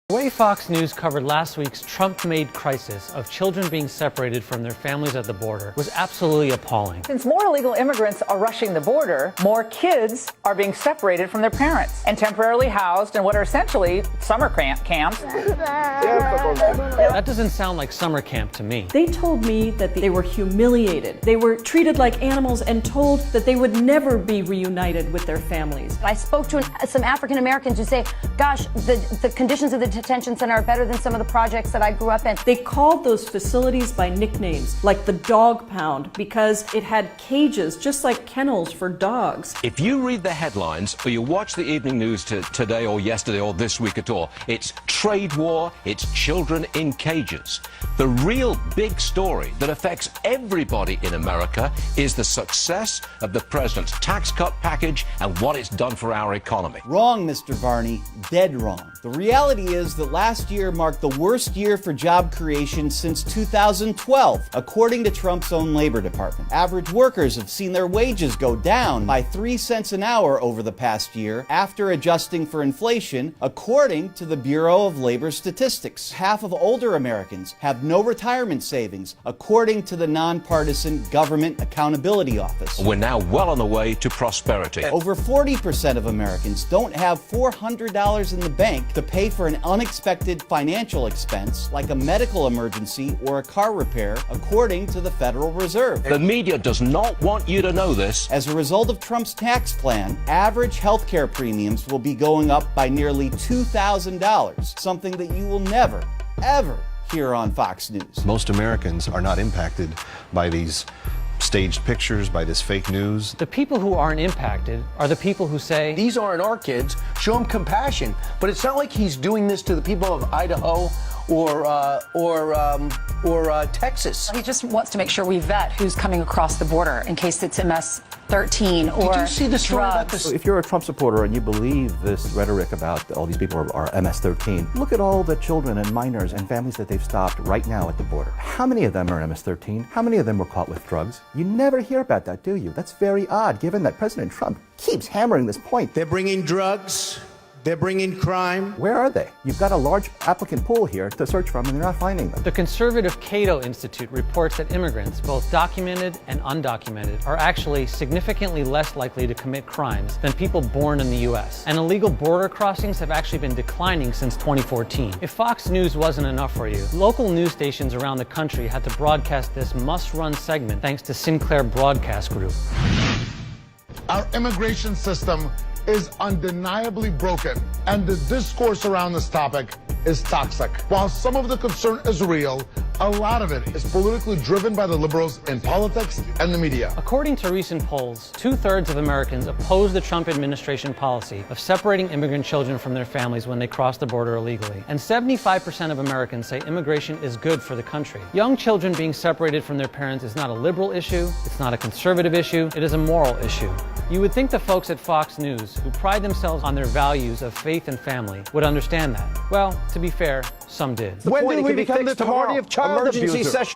The way Fox News covered last week's Trump-made crisis of children being separated from their families at the border was absolutely appalling. Since more illegal immigrants are rushing the border, more kids are being separated from their parents and temporarily housed in what are essentially summer camps. That doesn't sound like summer camp to me. They told me that they were humiliated. They were treated like animals and told that they would never be reunited with their families. I spoke to some African Americans who say, gosh, the conditions of the detention center are better than some of the projects that I grew up in. They called those facilities by nicknames, like the dog pound, because it had cages just like kennels for dogs. If you read the headlines or you watch the evening news today or yesterday or this week at all, it's trade war, it's children in cages. The real big story that affects everybody in America is the success of the president's tax cut package and what it's done for our economy. Wrong, Mr. Varney. Dead wrong. The reality is that last year marked the worst year for job creation since 2012, according to Trump's own Labor Department. Average workers have seen their wages go down by 3 cents an hour over the past year after adjusting for inflation, according to the Bureau of Labor Statistics. Half of older Americans have no retirement savings, according to the nonpartisan Government Accountability Office. We're now well on the way to prosperity. Over 40% of Americans don't have $400 in the bank to pay for an unexpected financial expense like a medical emergency or a car repair, according to the Federal Reserve. The media does not want you to know this. As a result of Trump's tax plan, average healthcare premiums will be going up by nearly $2,000, something that you will never, ever hear on Fox News. Most Americans are not impacted by these staged pictures, by this fake news. The people who aren't impacted are the people who say, these aren't our kids, show them compassion. But it's not like he's doing this to the people of Idaho or Texas. He just wants to make sure we vet who's coming across the border in case it's MS-13 or Did you see the story about drugs. this? If you're a Trump supporter and you believe this rhetoric about all these people are MS-13, look at all the children and minors and families that they've stopped right now at the border. How many of them are MS-13? How many of them were caught with drugs? You never hear about that, do you? That's very odd, given that President Trump keeps hammering this point. They're bringing drugs. They're bringing crime. Where are they? You've got a large applicant pool here to search from, and you're not finding them. the conservative Cato Institute reports that immigrants, both documented and undocumented, are actually significantly less likely to commit crimes than people born in the U.S. And illegal border crossings have actually been declining since 2014. If Fox News wasn't enough for you, local news stations around the country had to broadcast this must-run segment thanks to Sinclair Broadcast Group. Our immigration system is undeniably broken, and the discourse around this topic is toxic. While some of the concern is real, a lot of it is politically driven by the liberals in politics and the media. According to recent polls, 2/3 of Americans oppose the Trump administration policy of separating immigrant children from their families when they cross the border illegally. And 75% of Americans say immigration is good for the country. Young children being separated from their parents is not a liberal issue, it's not a conservative issue, it is a moral issue. You would think the folks at Fox News, who pride themselves on their values of faith and family, would understand that. Well, to be fair, some did. When did we become the party of child abusers?